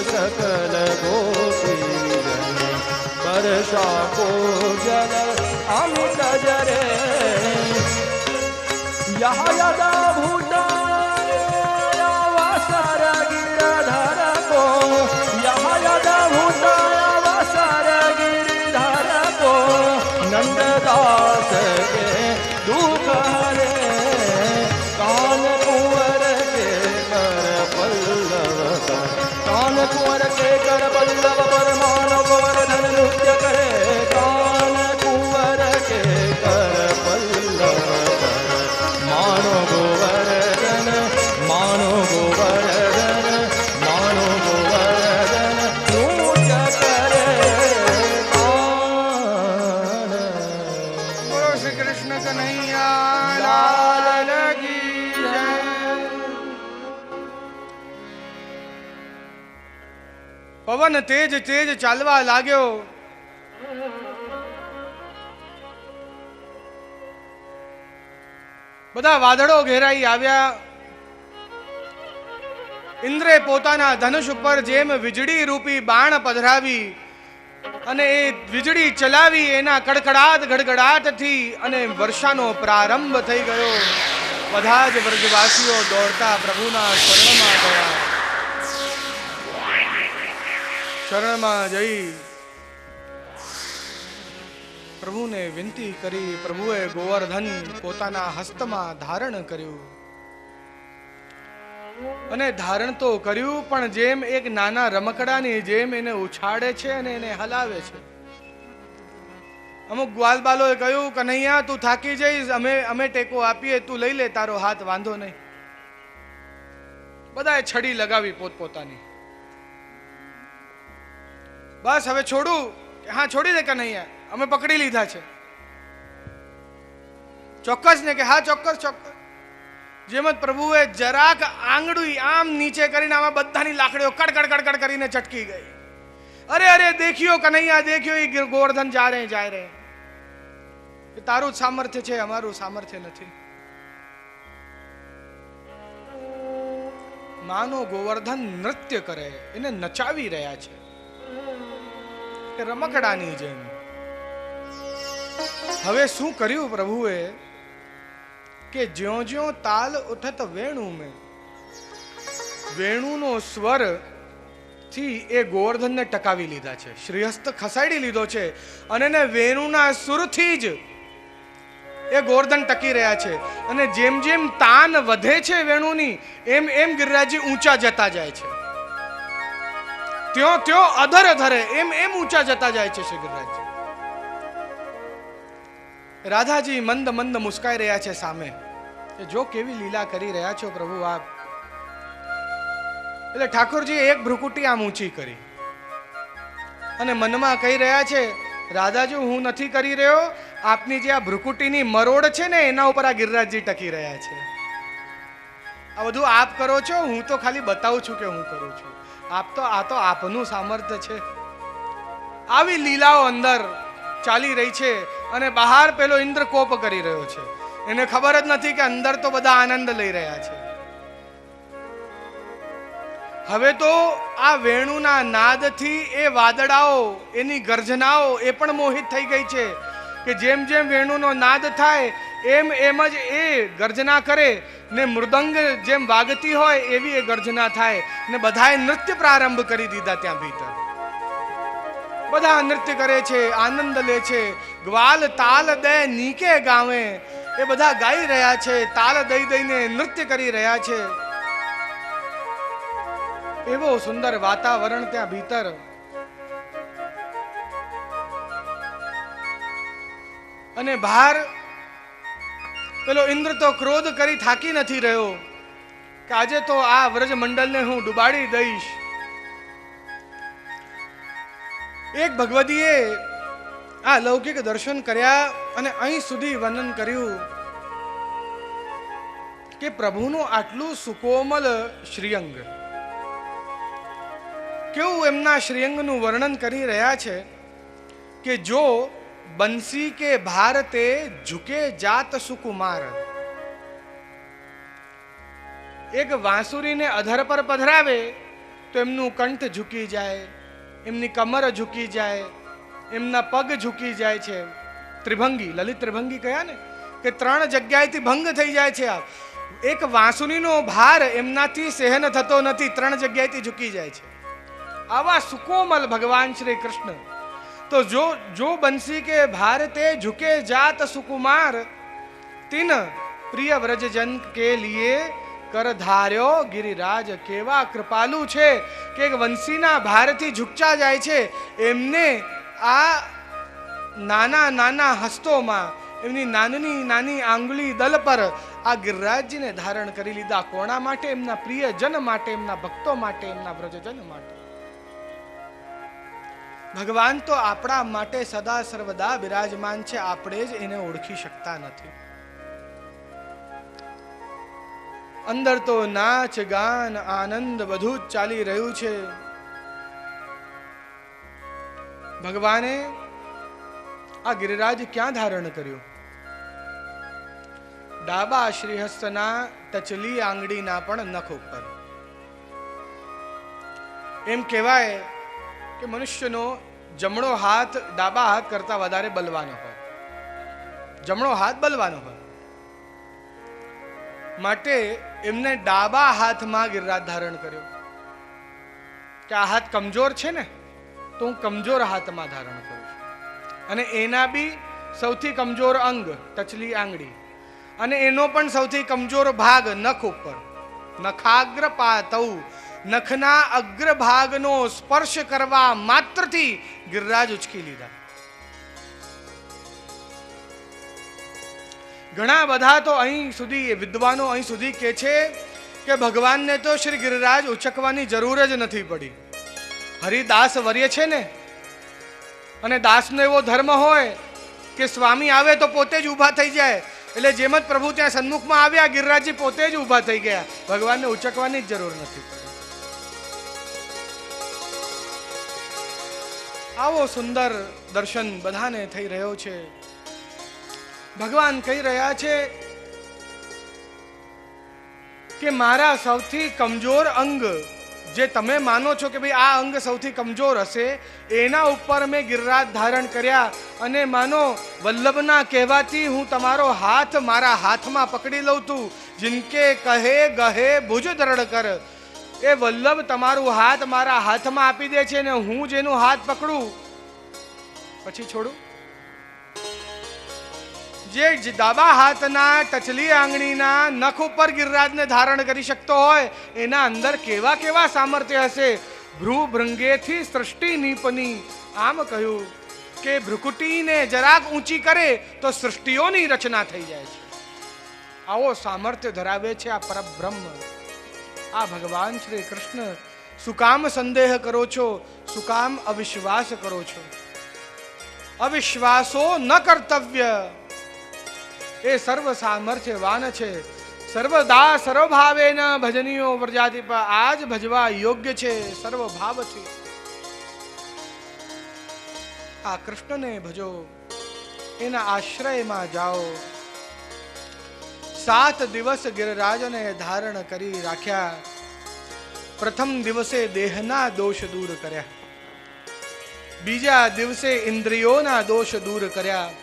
सकल गोपी वर्षा को जल अमित जरे यहाँ यदा भूताया वासर गिरधर को यहाँ यदा भूताया वासर गिरधर को नंददास के दुख हरे कान कुंवर के कर पल्लव कान कुंवर के कर पल्लव पर मानव वर्धन नृत्य करे कान कुंवर के कर पल्लव पर मानो गोवर्धन मानो गोवर्धन मानो गोवर्धन नृत्य करे कान। बोलो श्री कृष्ण कन्हैया लाल की जय। પવન તેજ તેજ ચાલવા લાગ્યો. બધા વાદળો ઘેરાઈ આવ્યા. ઇન્દ્રે પોતાના ધનુષ ઉપર જેમ વીજળી રૂપી બાણ પધરાવી અને એ વીજળી ચલાવી એના કડકડાટ ગડગડાટથી અને વર્ષાનો પ્રારંભ થઈ ગયો. બધા જ વ્રજવાસીઓ દોડતા પ્રભુના શરણમાં ગયા. શરણમાં જઈ પ્રભુને વિનંતી કરી. પ્રભુએ ગોવર્ધન પોતાના હસ્તમાં ધારણ કર્યું અને ધારણ તો કર્યું પણ જેમ એક નાના રમકડાની જેમ એને ઉછાળે છે અને એને હલાવે છે. અમુક ગ્વાલબાલોએ કહ્યું કન્હૈયા તું થાકી જઈશ અમે ટેકો આપીએ તું લઈ લે તારો હાથ વાંધો નહીં. બધાએ છડી લગાવી પોતપોતાની. બસ હવે છોડું હા છોડી દે કન્હૈયા અમે પકડી લીધા છે. ચોક્કસ ને કે હા ચોક્કસ ચોક્કસ. જેમ જ પ્રભુએ જરાક આંગળી આમ નીચે કરીને આમાં બધાની લાકડીઓ કડકડ કડકડ કરીને ચટકી ગઈ. અરે અરે દેખ્યો કન્હૈયા દેખ્યો એ ગોવર્ધન જા રહે જાય રહે. એ તારું જ સામર્થ્ય છે અમારું સામર્થ્ય નથી. માનો ગોવર્ધન નૃત્ય કરે એને નચાવી રહ્યા છે રમકડાની જેમ. હવે શું કર્યું પ્રભુએ કે જ્યો જ્યો તાલ ઉઠત વેણુ મેં વેણુનો સ્વર થી એ ગોવર્ધનને ટકાવી લીધા છે. શ્રીહસ્ત ખસાડી લીધો છે અને એને વેણુના સુરથી જ એ ગોવર્ધન ટકી રહ્યા છે. અને જેમ જેમ તાન વધે છે વેણુની એમ એમ ગિરિરાજજી ઊંચા જતા જાય છે. ત્યો ત્યો અધર અધરે એમ એમ ઊંચા જતા જાય છે શ્રી ગિરિરાજજી. રાધાજી મંદ મંદ મુસ્કાઈ રહ્યા છે સામે કે જો કેવી લીલા કરી રહ્યા છો પ્રભુ આપ. એટલે ઠાકોરજી એક ભ્રુકુટી આમ ઊંચી કરી અને મનમાં કહી રહ્યા છે રાધાજી હું નથી કરી રહ્યો આપની જે આ ભ્રુકુટીની મરોડ છે ને એના ઉપર આ ગિરિરાજજી ટકી રહ્યા છે. આ બધું આપ કરો છો હું તો ખાલી બતાવું છું કે હું કરું છું. આ તો આપનું સામર્થ્ય છે. આવી લીલાઓ અંદર ચાલી રહી છે અને બહાર પેલો ઇન્દ્ર કોપ કરી રહ્યો છે. એને ખબર જ નથી કે અંદર તો બધા આનંદ લઈ રહ્યા છે. હવે તો આ વેણુના નાદથી એ વાદળાઓ એની ગર્જનાઓ એ પણ મોહિત થઈ ગઈ છે કે જેમ જેમ વેણુનો નાદ થાય એમ એમ જ એ ગર્જના કરે ને મૃદંગ જેમ વાગતી હોય એવી એ ગર્જના થાય ને બધાએ નૃત્ય પ્રારંભ કરી દીધા. ત્યાં ભીતર બધા નૃત્ય કરે છે આનંદ લે છે. ગ્વાલ તાલ દે નીકે ગાવે એ બધા ગાઈ રહ્યા છે તાલ દઈ દઈને નૃત્ય કરી રહ્યા છે. એવો સુંદર વાતાવરણ ત્યાં ભીતર. અને બહાર પેલો ઇન્દ્ર તો ક્રોધ કરી થાકી નથી રહ્યો કે આજે તો આ વ્રજ મંડળને હું ડુબાડી દઈશ. એક ભગવદીએ આ લૌકિક દર્શન કર્યા અને અહીં સુધી વર્ણન કર્યું કે પ્રભુનું આટલું સુકોમલ શ્રીઅંગ, કેવું એમના શ્રીઅંગનું વર્ણન કરી રહ્યા છે કે જો બંસી કે ભારતે ઝુકે જાત સુકુમાર. એક વાંસુરીને અધર પર પધરાવે તો એમનું કંઠ ઝૂકી જાય, એમની કમર ઝૂકી જાય, એમના પગ ઝૂકી જાય છે. ત્રિભંગી, લલિત ત્રિભંગી કયા ને કે 3 જગ્યાએથી ભંગ થઈ જાય છે. આ એક વાંસુરીનો ભાર એમનાથી સહન થતો નથી, 3 જગ્યાએથી ઝૂકી જાય છે. આવા સુકોમલ ભગવાન શ્રી કૃષ્ણ. તો જો બંસી કે ભારતે ઝુકે જાત સુકુમાર, તિન પ્રિય વ્રજજન કે લીએ કર ધાર્યો ગિરિરાજ. કેવા કૃપાલુ છે કે વંશીના ભારથી ઝુકચા જાય છે. એમને આ નાના નાના હસ્તોમાં, એમની નાની નાની આંગળી દલ પર આ ગિરિરાજજીને ધારણ કરી લીધા. કોના માટે? એમના પ્રિયજન માટે, એમના ભક્તો માટે, એમના વ્રજજન માટે. ભગવાન તો આપણા માટે સદા સર્વદા બિરાજમાન છે, આપણે જ એને ઓળખી શકતા નથી. અંદર તો નાચ ગાન આનંદ બધું જ ચાલી રહ્યું છે. ભગવાને આ ગિરિરાજ ક્યાં ધારણ કર્યું? ડાબા શ્રીહસ્તના ટચલી આંગળીના પણ નખ ઉપર. એમ કહેવાય કે મનુષ્યનો જમણો હાથ ડાબા હાથ કરતા વધારે બલવાનો હોય, જમણો હાથ બલવાનો હોય. માટે એમને ડાબા હાથમાં ગિરિરાજ ધારણ કર્યો કે આ હાથ કમજોર છે ને, તો હું કમજોર હાથમાં ધારણ કરું છું. અને એના બી સૌથી કમજોર અંગ ટચલી આંગળી, અને એનો પણ સૌથી કમજોર ભાગ નખ ઉપર. નખાગ્ર પાતૌ, નખના અગ્રભાગનો સ્પર્શ કરવા માત્રથી ગિરિરાજ ઉચકી લીધા. ઘણા બધા તો અહીં સુધી વિદ્વાનો અહીં સુધી કહે છે કે ભગવાનને તો શ્રી ગિરિરાજ ઉચકવાની જરૂર જ નથી પડી. હરિદાસ વર્ય છે ને, અને દાસનો એવો ધર્મ હોય કે સ્વામી આવે તો પોતે જ ઊભા થઈ જાય. એટલે જેમ જ પ્રભુ ત્યાં સન્મુખમાં આવ્યા, ગિરિરાજજી પોતે જ ઊભા થઈ ગયા. ભગવાનને ઉચકવાની જ જરૂર નથી પડી. આવો સુંદર દર્શન બધાને થઈ રહ્યો છે. ભગવાન કહી રહ્યા છે કે મારા સૌથી કમજોર અંગ જે તમે માનો છો કે ભાઈ આ અંગ સૌથી કમજોર હશે, એના ઉપર મેં ગિરિરાજ ધારણ કર્યા. અને માનો વલ્લભના કહેવાથી હું તમારો હાથ મારા હાથમાં પકડી લઉં છું. જિનકે કહે ગહે ભુજ દૃઢ કર. એ વલ્લભ તમારું હાથ મારા હાથમાં આપી દે છે, ને હું જેનું હાથ પકડું પછી છોડું. જે ડાબા હાથના ટચલી આંગળીના નખ ઉપર ગિરિરાજને ધારણ કરી શકતો હોય, એના અંદર કેવા કેવા સામર્થ્ય હશે. ભ્રુ ભૃંગેથી સૃષ્ટિ નિપની. આમ કહ્યું કે ભ્રુકુટીને જરાક ઊંચી કરે તો સૃષ્ટિઓની રચના થઈ જાય છે. આવો સામર્થ્ય ધરાવે છે આ પરબ્રહ્મ, આ ભગવાન શ્રી કૃષ્ણ. શું કામ સંદેહ કરો છો? શું કામ અવિશ્વાસ કરો છો? અવિશ્વાસો ન કર્તવ્ય. એ સર્વ સામર્થ્યવાન છે, સર્વદા સર્વભાવેન ભજનીયો વ્રજાધિપ. આજ ભજવા યોગ્ય છે સર્વભાવથી. આ કૃષ્ણને ભજો, એના આશ્રયમાં જાઓ. 7 દિવસ ગિરિરાજને ધારણ કરી રાખ્યા. પ્રથમ દિવસે દેહના દોષ દૂર કર્યા, બીજા દિવસે ઇન્દ્રિયોના દોષ દૂર કર્યા,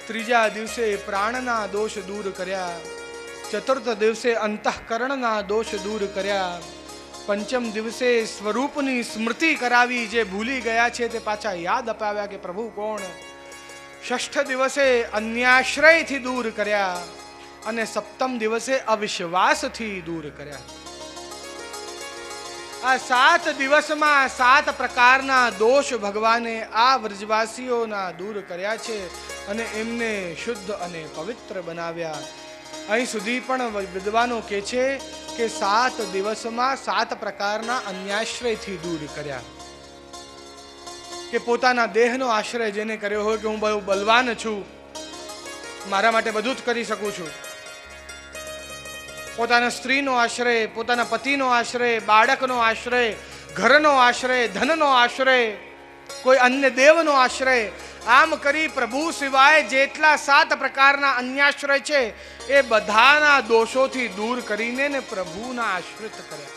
ત્રીજા દિવસે પ્રાણના દોષ દૂર કર્યા, ચતુર્થ દિવસે અંતઃકરણના દોષ દૂર કર્યા, પંચમ દિવસે સ્વરૂપની સ્મૃતિ કરાવી. જે ભૂલી ગયા છે તે પાછા યાદ અપાવ્યા કે પ્રભુ કોણ. ષષ્ઠ દિવસે અન્યાશ્રયથી દૂર કર્યા, અને સપ્તમ દિવસે અવિશ્વાસથી દૂર કર્યા. આ 7 દિવસમાં 7 પ્રકારના દોષ ભગવાને આ વ્રજવાસીઓના દૂર કર્યા છે અને એમને શુદ્ધ અને પવિત્ર બનાવ્યા. અહીં સુધી પણ વિદ્વાનો કહે છે કે 7 દિવસમાં 7 પ્રકારના અન્યાશ્રયથી દૂર કર્યા. કે પોતાના દેહનો આશ્રય જેને કર્યો હોય કે હું બહુ બલવાન છું, મારા માટે બધું જ કરી શકું છું, પોતાના સ્ત્રીનો આશ્રય, પોતાના પતિનો આશ્રય, બાળકનો આશ્રય, ઘરનો આશ્રય, ધનનો આશ્રય, કોઈ અન્ય દેવનો આશ્રય, આમ કરી પ્રભુ સિવાય જેટલા 7 પ્રકારના અન્યાશ્રય છે એ બધાના દોષોથી દૂર કરીને ને પ્રભુના આશ્રિત કર્યા.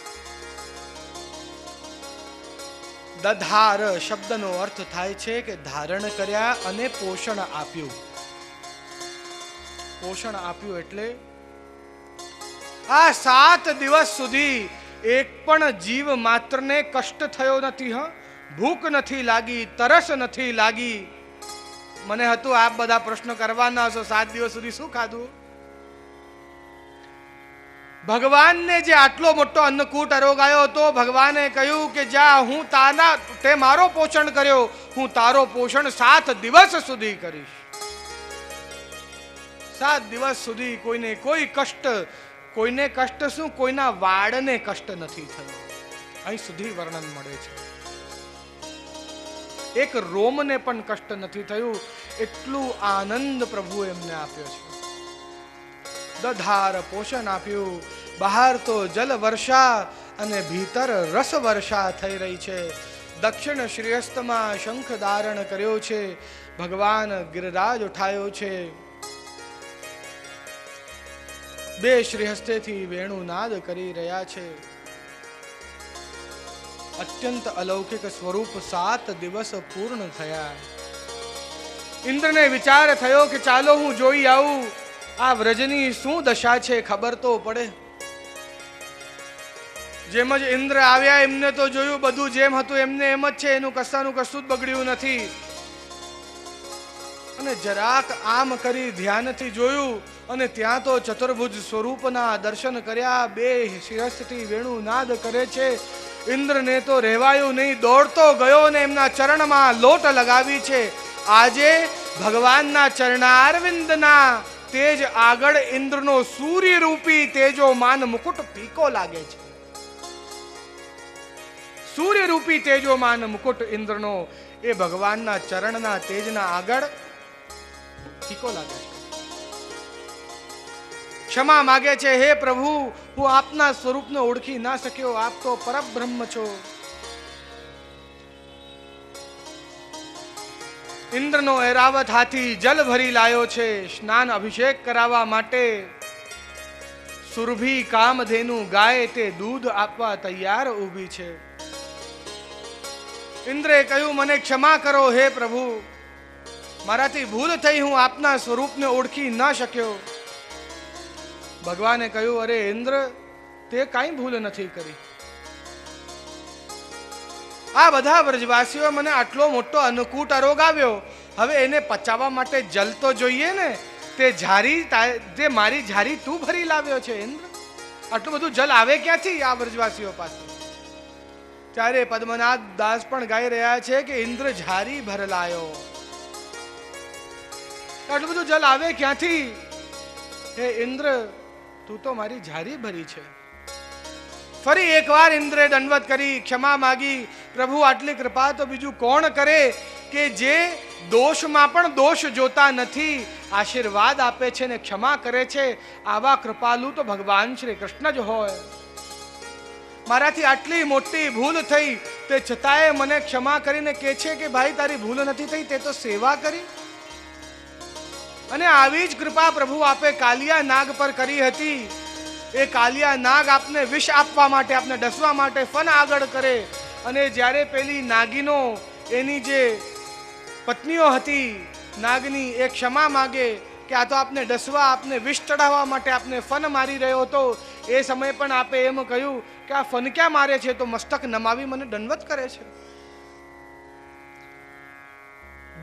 દધાર શબ્દનો અર્થ થાય છે કે ધારણ કર્યા અને પોષણ આપ્યું. પોષણ આપ્યું એટલે આ 7 દિવસ સુધી એક પણ જીવ માત્રને કષ્ટ થયો નથી. ભૂખ નથી લાગી, તરસ નથી લાગી. મને હતું આપ બધા પ્રશ્ન કરવાના છો, 7 દિવસ સુધી શું ખાધું? ભગવાનને જે આટલો મોટો અન્નકૂટ આરોગાયો હતો, ભગવાને કહ્યું કે જા, હું તે મારો પોષણ કર્યો, હું તારો પોષણ 7 દિવસ સુધી કરીશ. 7 દિવસ સુધી કોઈને કોઈ કષ્ટ, કોઈને કષ્ટ શું, કોઈના વાળને કષ્ટ નથી થયું. અહીં સુધી વર્ણન મળે છે. એક રોમને પણ કષ્ટ નથી થયું. એટલું આનંદ પ્રભુ એમને આપ્યો છે. દધાર પોષણ આપ્યું. બહાર તો જલ વર્ષા અને ભીતર રસ વર્ષા થઈ રહી છે. દક્ષિણ શ્રીહસ્તમાં શંખ ધારણ કર્યો છે. ભગવાન ગિરિરાજ ઉઠાયો છે. 2 શ્રીહસ્તેથી વેણુનાદ કરી રહ્યા છે. અત્યંત અલૌકિક સ્વરૂપ 7 દિવસ પૂર્ણ થયા. ઇન્દ્રને વિચાર થયો કે ચાલો હું જોઈ આવું, આ વ્રજની શું દશા છે, ખબર તો પડે. જેમ જ ઇન્દ્ર આવ્યા, એમને તો જોયું બધું જેમ હતું એમને એમ જ છે, એનું કશાનું કશું જ બગડ્યું નથી. અને જરાક આમ કરી ધ્યાનથી જોયું અને ત્યાં તો ચતુર્ભુજ સ્વરૂપના દર્શન કર્યા. 2 શિરસથી વેણુનાદ કરે છે. ઇન્દ્રને તો રહેવાયું નહીં, દોડતો ગયો ને એમના ચરણમાં લોટ લગાવી છે. આજે ભગવાનના ચરણારવિંદના તેજ આગળ ઇન્દ્રનો સૂર્ય રૂપી તેજોમાન મુકુટ ફીકો લાગે છે. સૂર્ય રૂપી તેજોમાન મુકુટ ઇન્દ્રનો એ ભગવાનના ચરણના તેજના આગળ ફીકો લાગે છે. ક્ષમા માગે છે, હે પ્રભુ, હું આપના સ્વરૂપને ઓળખી ના શક્યો, આપ તો પરબ્રહ્મ છો. ઇન્દ્રનો એરાવત હાથી જલ ભરી લાયો છે. સ્નાન અભિષેક કરાવવા માટે સુરભી કામધેનુ ગાય તે દૂધ આપવા તૈયાર ઊભી છે. ઇન્દ્રે કહ્યું, મને ક્ષમા કરો હે પ્રભુ, મારાથી ભૂલ થઈ, હું આપના સ્વરૂપને ઓળખી ના શક્યો. ભગવાને કહ્યું, અરે ઇન્દ્ર, તે કાંઈ ભૂલ નથી કરી. આ બધા વ્રજવાસીઓ મને આટલો મોટો અન્નકૂટ આરોગાવ્યો, હવે એને પચાવવા માટે જલ તો જોઈએ ને. તે મારી ઝારી તું ભરી લાવ્યો છે ઇન્દ્ર. આટલું બધું જલ આવે ક્યાંથી આ વ્રજવાસીઓ પાસે? ત્યારે પદ્મનાભ દાસ પણ ગાઈ રહ્યા છે કે ઇન્દ્ર ઝારી ભરલાયો. આટલું બધું જલ આવે ક્યાંથી? હે ઇન્દ્ર, તું તો મારી ઝારી ભરી છે. ફરી એકવાર ઇન્દ્રે દંડવત કરી, ક્ષમા માગી. પ્રભુ, આટલી કૃપા તો બીજું કોણ કરે કે જે દોષમાં પણ દોષ જોતા નથી, આશીર્વાદ આપે છે ને ક્ષમા કરે છે. આવા કૃપાલુ તો ભગવાન શ્રી કૃષ્ણ જ હોય. મારાથી આટલી મોટી ભૂલ થઈ, તે છતાંય મને ક્ષમા કરીને કહે છે કે ભાઈ, તારી ભૂલ નથી થઈ, તે તો સેવા કરી. અને આવી જ કૃપા પ્રભુ આપે કાલિયા નાગ પર કરી હતી. એ કાલિયા નાગ આપને વિષ આપવા માટે, આપને ડસવા માટે ફન આગળ કરે. અને જ્યારે પેલી નાગીનો, એની જે પત્નીઓ હતી નાગની, એ ક્ષમા માગે કે આ તો આપને ડસવા, આપને વિષ ચડાવવા માટે આપને ફન મારી રહ્યો હતો. એ સમયે પણ આપે એમ કહ્યું કે આ ફન ક્યાં મારે છે, તો મસ્તક નમાવી મને દંડવત કરે છે.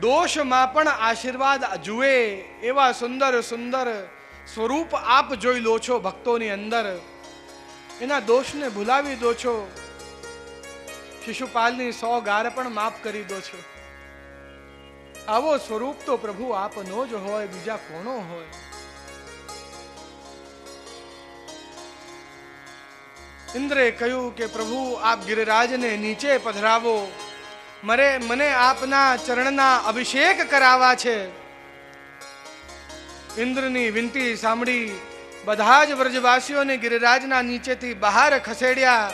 દોષમાં પણ આશીર્વાદ જુએ એવા સુંદર સુંદર સ્વરૂપ આપ જોઈ લો છો ભક્તોની અંદર. એના દોષને ભૂલાવી દો છો. શિશુપાલની 100 ગાર પણ માફ કરી દો છો. આવો સ્વરૂપ તો પ્રભુ આપનો જ હોય, બીજા કોનો હોય? ઇન્દ્રે કહ્યું કે પ્રભુ આપ ગિરિરાજને નીચે પધરાવો, મને આપના ચરણના અભિષેક કરાવવા છે. ઇન્દ્રની વિનંતી સાંભળી બધા જ વ્રજવાસીઓને ગિરિરાજના નીચેથી બહાર ખસેડ્યા.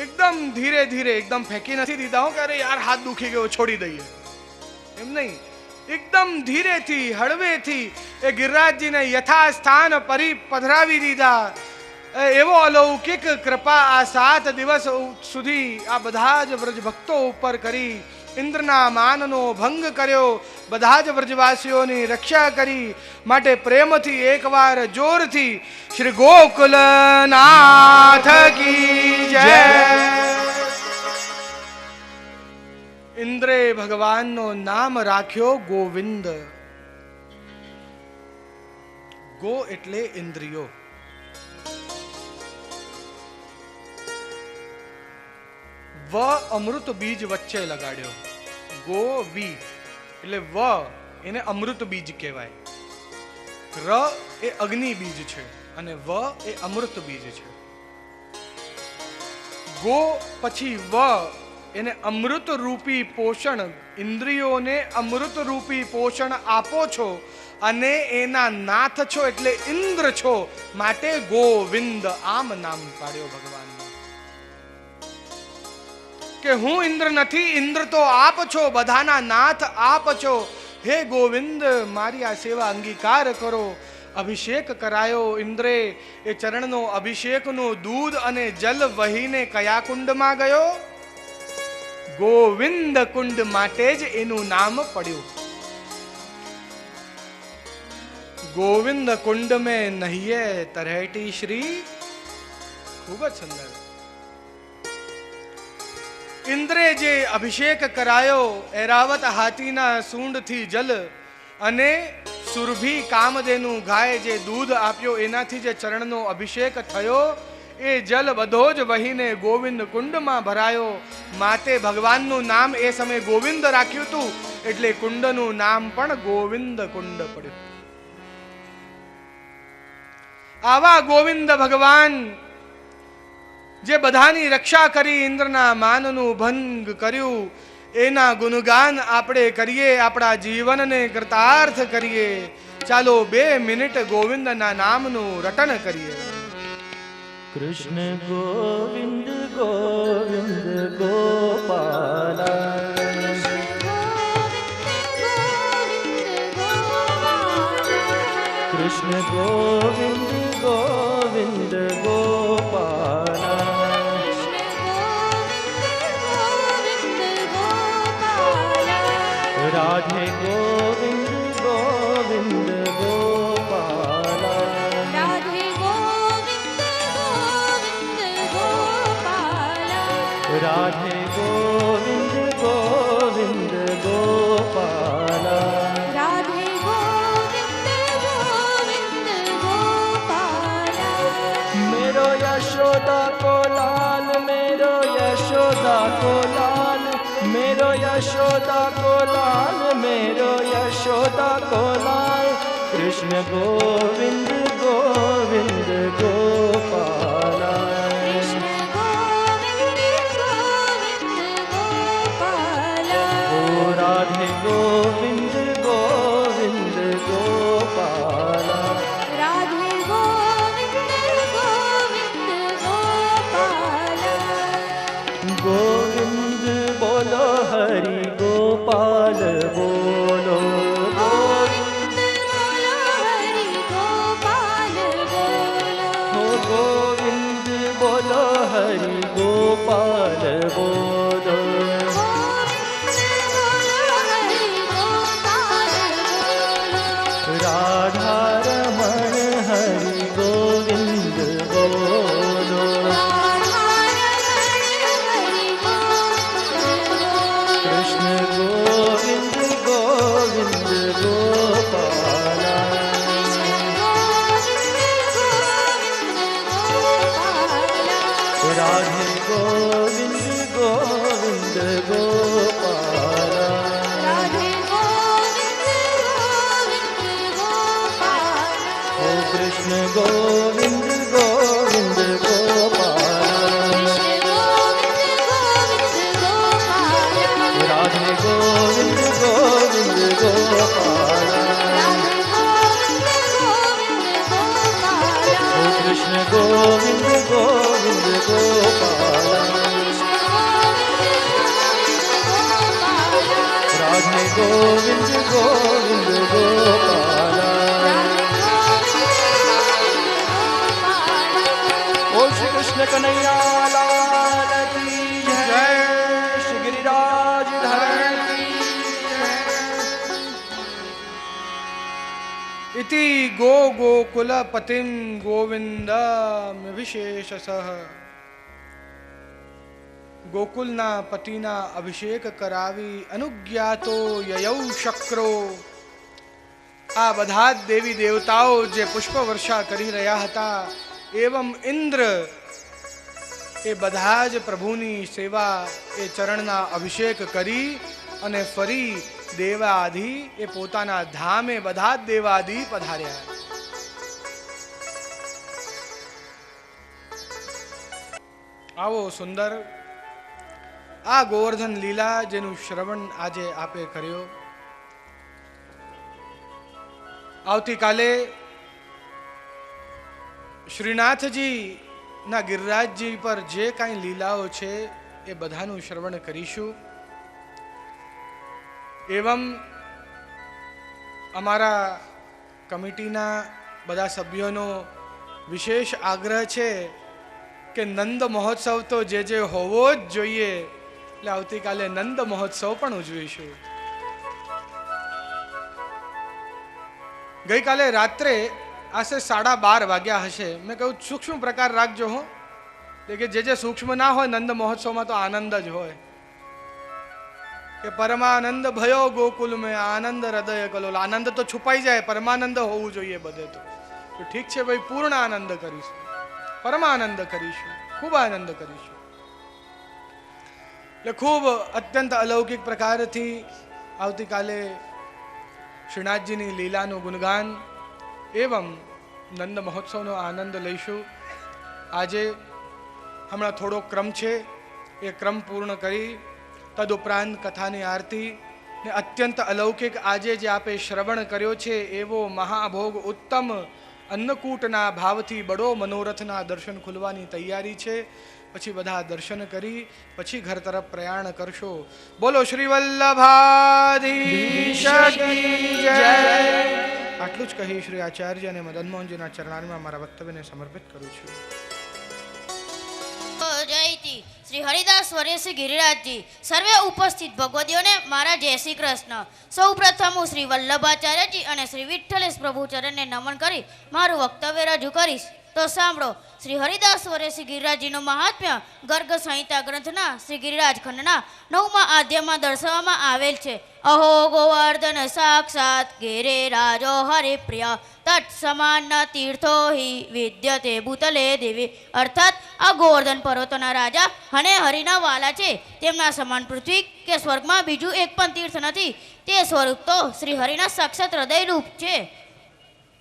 એકદમ ધીરે ધીરે, એકદમ ફેંકી નથી દીધા કે અરે યાર હાથ દુખી ગયો છોડી દઈએ, એમ નહીં. એકદમ ધીરેથી હળવેથી એ ગિરિરાજજીને યથાસ્થાન પધરાવી દીધા. એવો અલૌકિક કૃપા આ 7 દિવસ સુધી આ બધા જ વ્રજ ભક્તો ઉપર કરી ઇન્દ્રના માનનો ભંગ કર્યો, બધા જ વ્રજવાસીઓની રક્ષા કરી. માટે પ્રેમથી એકવાર જોરથી શ્રી ગોકુલનાથ કી જય. ઇન્દ્રે ભગવાનનો નામ રાખ્યો ગોવિંદ. ગો એટલે ઇન્દ્રિયો, વ અમૃત બીજ વચ્ચે લગાડ્યો. ગો વી એટલે વ એને અમૃત બીજ કહેવાય. ર એ અગ્નિ બીજ છે અને વ એ અમૃત બીજ છે. ગો પછી વ એને અમૃત રૂપી પોષણ, ઇન્દ્રિયોને અમૃત રૂપી પોષણ આપો છો અને એના નાથ છો એટલે ઇન્દ્ર છો, માટે ગોવિંદ આમ નામ પાડ્યો ભગવાનનું. કે હું ઇન્દ્ર નથી, ઇન્દ્ર તો આપ છો, બધાના નાથ આપ છો. હે ગોવિંદ મારી આ સેવા અંગીકાર કરો. અભિષેક કરાયો ઇન્દ્રે. એ ચરણનો અભિષેકનું દૂધ અને જલ વહીને કયા કુંડમાં ગયો? ગોવિંદ કુંડ, માટે જ એનું નામ પડ્યું. ગોવિંદ કુંડ મેં નહીએ તરહેટી શ્રી. ખૂબ જ સુંદર. ઇન્દ્રે જે અભિષેક કરાયો, એરાવત હાથીના સૂંઢથી જલ અને સુરભી કામધેનું ગાય જે દૂધ આપ્યો એનાથી જે ચરણનો અભિષેક થયો, એ જલ બધો જ વહીને ગોવિંદ કુંડમાં ભરાયો. માટે ભગવાનનું નામ એ સમયે ગોવિંદ રાખ્યું હતું, એટલે કુંડનું નામ પણ ગોવિંદ કુંડ પડ્યું. આવા ગોવિંદ ભગવાન જે બધાની રક્ષા કરી, ઇન્દ્રના માનનું ભંગ કર્યું, એના ગુણગાન આપણે કરીએ, આપણા જીવનને કૃતાર્થ કરીએ. ચાલો 2 મિનિટ ગોવિંદના નામનું રટન કરીએ. કૃષ્ણ ગોવિંદ ગોવિંદ ગોપાલા, કૃષ્ણ ગોવિંદ ગોવિંદ ગોપાલા, રાધે ગોવિંદ ગોવિંદ ગોપાલા, રાધે ગોવિંદ ગોવિંદ ગોપાલા, રાધે ગોવિંદ ગોવિંદ ગોપાલા, રાધે ગોવિંદ ગોવિંદ ગોપાલા. मेरो यशोदा को लाल, मेरो यशोदा को लाल, मेरो यशोदा को लाल, मेरो यशोदा को लाल, कृष्ण गोविंद गोविंद गोपाला, કૃષ્ણ ગોવિંદ ગોવિંદ ગોપાલા, ओ राधे गोविंદ गोविंદ गोपाला, રાધે ગોવિંદ ગોવિંદ ગોપાલા. गोविंद बोलो हरि गोपाल बोलो, ગોવિંદ બોલો હરિ ગોપાલ ગોવિંદ ગોવિંદ ગોપાલા રાધે ગોવિંદ ગોવિંદ ગોપાલ હો કૃષ્ણ ગોવિંદ ગોવિંદ ગોપાલા રાધે ગોવિંદ ગોવિંદ ગોપાલા હો કૃષ્ણ ગોવિંદ ગોવિંદ ગોપાલા રાધે ગોવિંદ ગોવિંદ ગોપાલા બોલ શ્રી કૃષ્ણ કનૈયા લાલ કી જય શ્રી ગિરિરાજ ધરણ કી इति गो गोकुलपतिं गोविंदम विशेषसः ગોકુલના પતિના અભિષેક કરાવી અનુજ્ઞાતો યયૌ શક્રો. આ બધા જ દેવી દેવતાઓ જે પુષ્પ વર્ષા કરી રહ્યા હતા, એવમ ઇન્દ્ર એ બધા જ પ્રભુની સેવા એ ચરણના અભિષેક કરી અને ફરી દેવાધિ એ પોતાના ધામે બધા જ દેવાધિ પધાર્યા. આવો સુંદર આ ગોવર્ધન લીલા જેનું શ્રવણ આજે આપે કર્યો. આવતીકાલે શ્રીનાથજી ના ગિરિરાજજી પર જે કાંઈ લીલાઓ છે એ બધાનું શ્રવણ કરીશું. એવમ અમારા કમિટીના બધા સભ્યોનો વિશેષ આગ્રહ છે કે નંદ મહોત્સવ તો જે હોવો જ જોઈએ, એટલે આવતીકાલે નંદ મહોત્સવ પણ ઉજવીશું. ગઈકાલે રાત્રે આશરે 12:30 વાગ્યા હશે. મેં કહ્યું સૂક્ષ્મ પ્રકાર રાખજો હો, કે જે સૂક્ષ્મ ના હોય નંદ મહોત્સવમાં તો આનંદ જ હોય. કે પરમાનંદ ભયો ગોકુલ મેં આનંદ હૃદય કલોલ. આનંદ તો છુપાઈ જાય, પરમાનંદ હોવું જોઈએ બધે. તો ઠીક છે ભાઈ, પૂર્ણ આનંદ કરીશું, પરમાનંદ કરીશું, ખૂબ આનંદ કરીશું. એટલે ખૂબ અત્યંત અલૌકિક પ્રકારથી આવતીકાલે શ્રીનાથજીની લીલાનું ગુણગાન એવં નંદ મહોત્સવનો આનંદ લઈશું. આજે હમણાં થોડો ક્રમ છે, એ ક્રમ પૂર્ણ કરી તદુપરાંત કથાની આરતી ને અત્યંત અલૌકિક આજે જે આપે શ્રવણ કર્યો છે એવો મહાભોગ ઉત્તમ અન્નકૂટના ભાવથી બડો મનોરથના દર્શન ખુલવાની તૈયારી છે. પછી બધા દર્શન કરી પછી ઘર તરફ પ્રયાણ કરશો. બોલો શ્રી વલ્લભાધીશ કી જય. આટલું જ કહી શ્રી આચાર્ય અને મદન મોહનજીના ચરણારમાં મારા વક્તવ્યને સમર્પિત કરું છું. જયતી શ્રી હરિદાસ વર્ય શ્રી ગિરિરાજજી, સર્વે ઉપસ્થિત ભગવદીઓને મારા જય શ્રી કૃષ્ણ. સૌ પ્રથમ હું શ્રી વલ્લભાચાર્યજી અને શ્રી વિઠ્ઠલેશ પ્રભુ ચરણને નમન કરી મારું વક્તવ્ય રજૂ કરીશ. તો સાંભળો. શ્રી હરિદાસ વર્ય શ્રી ગિરિરાજજીનું મહાત્મ્ય ગર્ગ સંહિતા ગ્રંથના શ્રી ગિરિરાજ ખંડના 9મા અધ્યાયમાં દર્શાવવામાં આવેલ છે. અહો ગોવર્ધન સાક્ષાત ગિરે રાજો હરિપ્રિય તત્સમાન તીર્થો હિ વિદ્યતે ભૂતલે દેવી. અર્થાત આ ગોવર્ધન પર્વતોના રાજા અને હરિના વાલા છે. તેમના સમાન પૃથ્વી કે સ્વર્ગમાં બીજું એક પણ તીર્થ નથી. તે સ્વરૂપ તો શ્રી હરિના સાક્ષાત હૃદયરૂપ છે.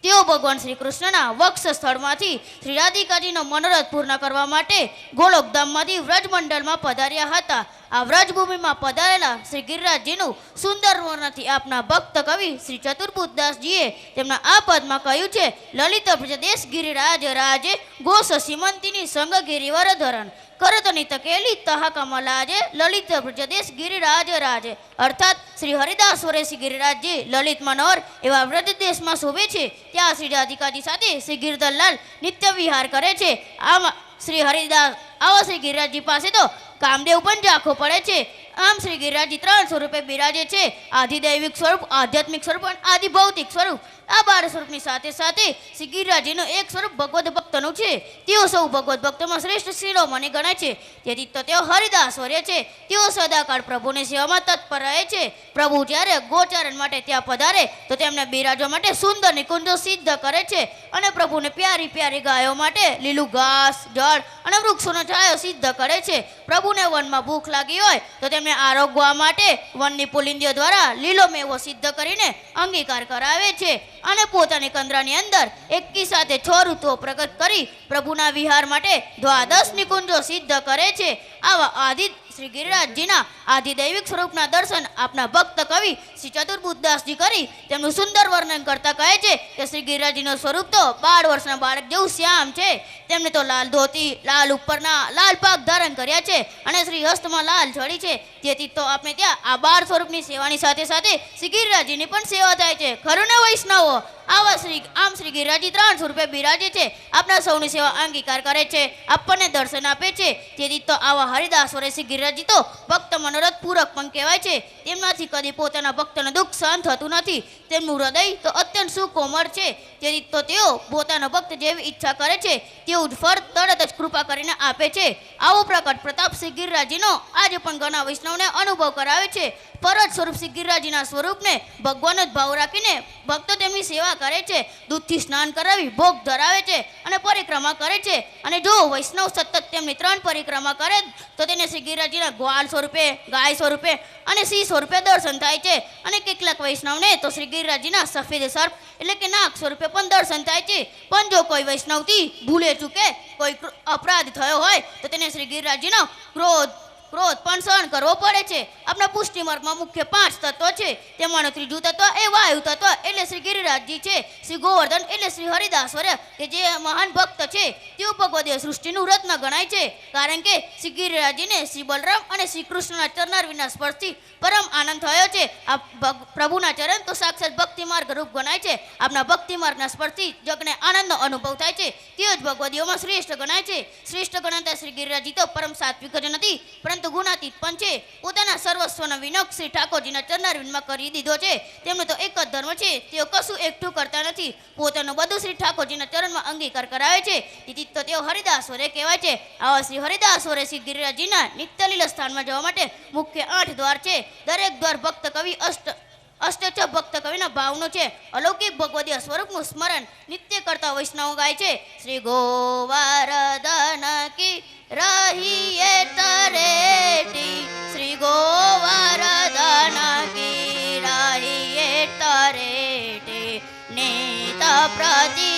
તેઓ ભગવાન શ્રી કૃષ્ણના વક્ષ સ્થળમાંથી શ્રી રાધિકાજીનો મનોરથ પૂર્ણ કરવા માટે ગોલોકધામમાંથી વ્રજમંડળમાં પધાર્યા હતા. આ વ્રજભૂમિમાં પધારેલા શ્રી ગિરિરાજજીનું સુંદર વર્ણનથી આપના ભક્ત કવિ શ્રી ચતુર્બુદ્ધદાસજીએ તેમના આ પદમાં કહ્યું છે. લલિત પ્રદેશ ગિરિરાજ રાજે ગોસ સીમંતીની સંગ ગિરિવર ધરણ કરતની તકેલી તહા કમલાજે લલિત પ્રદેશ ગિરિરાજ રાજે. અર્થાત શ્રી હરિદાસ વર્ય શ્રી ગિરિરાજજી લલિત મનોહર એવા વ્રજ દેશમાં શોભે છે. ત્યાં શ્રી રાધિકાજી સાથે શ્રી ગિરધરલાલ નિત્ય વિહાર કરે છે. આમ શ્રી હરિદાસ આવા શ્રી ગિરિરાજજી પાસે તો કામદેવ પણ ઝાંખો પડે છે. આમ શ્રી ગિરિરાજજી 3 સ્વરૂપે બિરાજે છે. આધિદૈવિક સ્વરૂપ, આધ્યાત્મિક સ્વરૂપ અને આદિ ભૌતિક સ્વરૂપ. આ 12 સ્વરૂપની સાથે સાથે શ્રી ગિરિરાજજીનું એક સ્વરૂપ ભગવદ ભક્તનું છે. તેઓ સૌ ભગવદ ભક્તોમાં શ્રેષ્ઠ શિરોમણી ગણાય છે. તેથી તો તેઓ હરિદાસ વર્ય છે. તેઓ સદાકાળ પ્રભુની સેવામાં તત્પર રહે છે. પ્રભુ જ્યારે ગોચારણ માટે ત્યાં પધારે તો તેમને બિરાજવા માટે સુંદર નિકુંજો સિદ્ધ કરે છે અને પ્રભુને પ્યારી પ્યારી ગાયો માટે લીલું ઘાસ, જળ અને વૃક્ષોનો છાયો સિદ્ધ કરે છે. પ્રભુને વનમાં ભૂખ લાગી હોય તો તેમને આરોગવા માટે વનની પુલિંદીઓ દ્વારા લીલો મેવો સિદ્ધ કરીને અંગીકાર કરાવે છે અને પોતાની કંદરાની અંદર એકી સાથે 6 ઋતુઓ પ્રગટ કરી પ્રભુના વિહાર માટે દ્વાદશ નિકુંજો સિદ્ધ કરે છે. આવા આદિ શ્રી ગિરિરાજજીના આધિદૈવિક સ્વરૂપના દર્શન આપના ભક્ત કવિ શ્રી ચતુર્બુદ્ધદાસજી કરી તેમનું સુંદર વર્ણન કરતા કહે છે કે શ્રી ગિરિરાજજીનું સ્વરૂપ તો 12 વર્ષના બાળક જેવું શ્યામ છે. તેમને તો લાલ ધોતી, લાલ ઉપરના લાલ પાક ધારણ કર્યા છે અને શ્રી હસ્તમાં લાલ છડી છે. તેથી તો આપણે ત્યાં આ 12 સ્વરૂપની સેવાની સાથે સાથે શ્રી ગિરિરાજજીની પણ સેવા થાય છે. ખરું ને વૈષ્ણવો? આમ શ્રી ગિરિરાજજી 3 સ્વરૂપે બિરાજે છે. આપણા સૌની સેવા અંગીકાર કરે છે, આપણને દર્શન આપે છે. તેથી તો આવા હરિદાસ વરે શ્રી ગિરિરાજજી તો ભક્ત મનોરથ પૂરક પણ કહેવાય છે. તેમનાથી કદી પોતાના ભક્તનું દુઃખ સહન થતું નથી. તેમનું હૃદય તો અત્યંત સુકોમળ છે. તેથી તો તેઓ પોતાનો ભક્ત જેવી ઈચ્છા કરે છે તેવું જ ફળ તરત જ કૃપા કરીને આપે છે. આવો પ્રકટ પ્રતાપ શ્રી ગિરિરાજજીનો આજે પણ ઘણા વૈષ્ણવને અનુભવ કરાવે છે. પરત સ્વરૂપ શ્રી ગિરિરાજજીના સ્વરૂપને ભગવાનનો જ ભાવ રાખીને ભક્તો તેમની સેવા કરે છે. દૂધથી સ્નાન કરાવી ભોગ ધરાવે છે અને પરિક્રમા કરે છે. અને જો વૈષ્ણવ સતત તેમની 3 પરિક્રમા કરે તો તેને શ્રી ગિરિરાજજીના ગ્વાલ સ્વરૂપે, ગાય સ્વરૂપે અને સિંહ સ્વરૂપે દર્શન થાય છે. અને કેટલાક વૈષ્ણવને તો શ્રી ગિરિરાજજીના સફેદ સર્પ એટલે કે નાગ સ્વરૂપે પણ દર્શન થાય છે. પણ જો કોઈ વૈષ્ણવથી ભૂલે ચૂકે કોઈ અપરાધ થયો હોય તો તેને શ્રી ગિરિરાજજીનો ક્રોધ પણ સહન કરવો પડે છે. આપણા પુષ્ટિ માર્ગમાં મુખ્ય 5 તત્વો છે. તેમાંનું ત્રીજું તત્વ એ વાયુ તત્વ એટલે શ્રી ગિરિરાજજી છે. શ્રી ગોવર્ધન એટલે શ્રી હરિદાસ વર્ય કે જે મહાન ભક્ત છે તેઓ ભગવદીય સૃષ્ટિનું રત્ન ગણાય છે. કારણ કે શ્રી ગિરિરાજજીને શ્રી બલરામ અને શ્રી કૃષ્ણના ચરણારવિંદના સ્પર્શથી પરમ આનંદ થયો છે. આ પ્રભુના ચરણ તો સાક્ષાત ભક્તિ માર્ગ રૂપ ગણાય છે. આપના ભક્તિ માર્ગના સ્પર્શથી જગને આનંદનો અનુભવ થાય છે. તેઓ જ ભગવદીઓમાં શ્રેષ્ઠ ગણાય છે. શ્રેષ્ઠ ગણાતા શ્રી ગિરિરાજજી તો પરમ સાત્વિક જ નથી પરંતુ ગુણાતીત પણ છે. પોતાના સર્વસ્વનો વિનોદ શ્રી ઠાકોરજીના ચરણારવિંદમાં કરી દીધો છે. તેમનો તો એક જ ધર્મ છે, તેઓ કશું એકઠું કરતા નથી. પોતાનું બધું શ્રી ઠાકોરજીના ચરણમાં અંગીકાર કરાવે છે. તેથી તો તેઓ હરિદાસ વરે કહેવાય છે. આવા શ્રી હરિદાસ વરે શ્રી ગિરિરાજજીના નિત્યલીલા સ્થાનમાં જવા માટે મુખ્ય 8 દ્વાર છે. દરેક દ્વાર ભક્ત કવિ અષ્ટચ ભક્ત કવિના ભાવનું છે. અલૌકિક ભગવદીય સ્વરૂપનું સ્મરણ નિત્ય કરતા વૈષ્ણવ ગાય છે. શ્રી ગોવર્ધન કી રહીએ તરેટી, શ્રી ગોવર્ધન કી રહીએ તરેટી, નેત પ્રતિ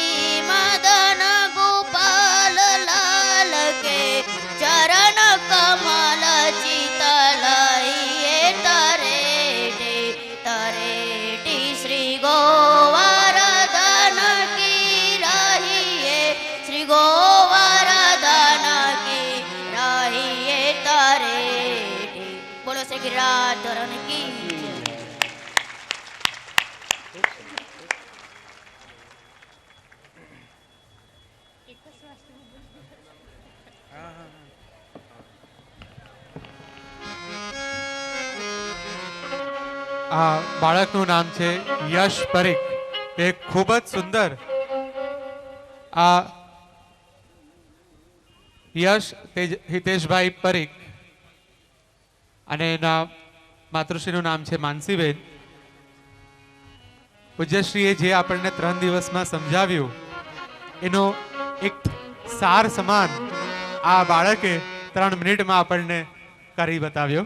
મદન ગોપાલ લાલ કે ચરણ કમલ ચિતલઈએ તરેટી, તરેટી શ્રી ગોવર્ધન કી રહીએ, શ્રી ગોવર્ધન કી રહીએ તરેટી. બોલો શ્રી ગિરિરાજ ધરણ કી જય. આ બાળકનું નામ છે યશ પરીખ. તે ખૂબ જ સુંદર આ યશ હિતેશભાઈ પરીખ અને એના માતૃશ્રીનું નામ છે માનસીબેન. પૂજ્યશ્રીએ જે આપણને 3 દિવસમાં સમજાવ્યું એનો એક સાર સમાન આ બાળકે 3 મિનિટમાં આપણને કરી બતાવ્યો.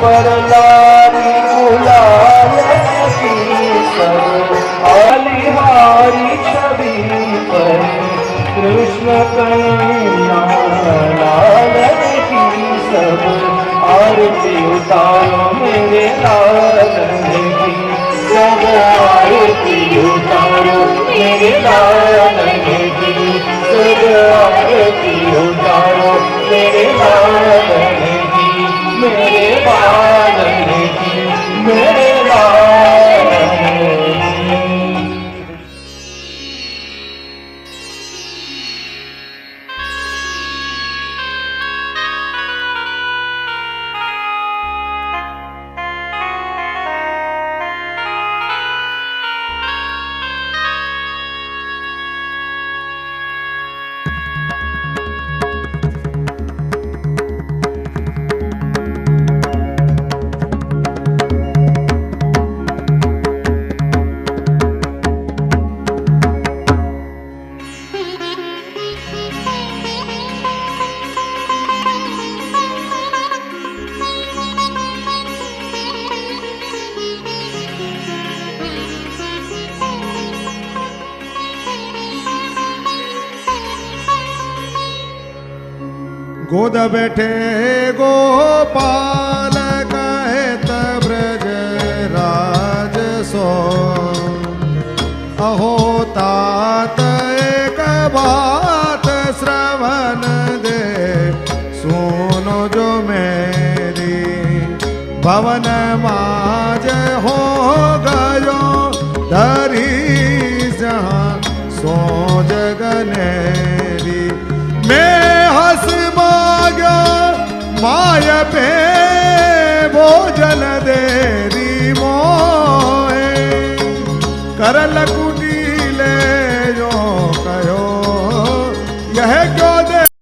पर लारी गुलाल की सब आलिहारी छवि पर कृष्ण कन्हैया लाल की सब आरती उतारो मेरे लाल की सब आरती उतारो मेरे लाल की गोद बैठे गोपाल कहत ब्रज राज सो अहो तात एक बात श्रवण दे सुनो जो मेरी भवन माज हो गयो धरी जहाँ सो जगनेरी मैं हस माग्यो माय पे भोजन देरी मोए करल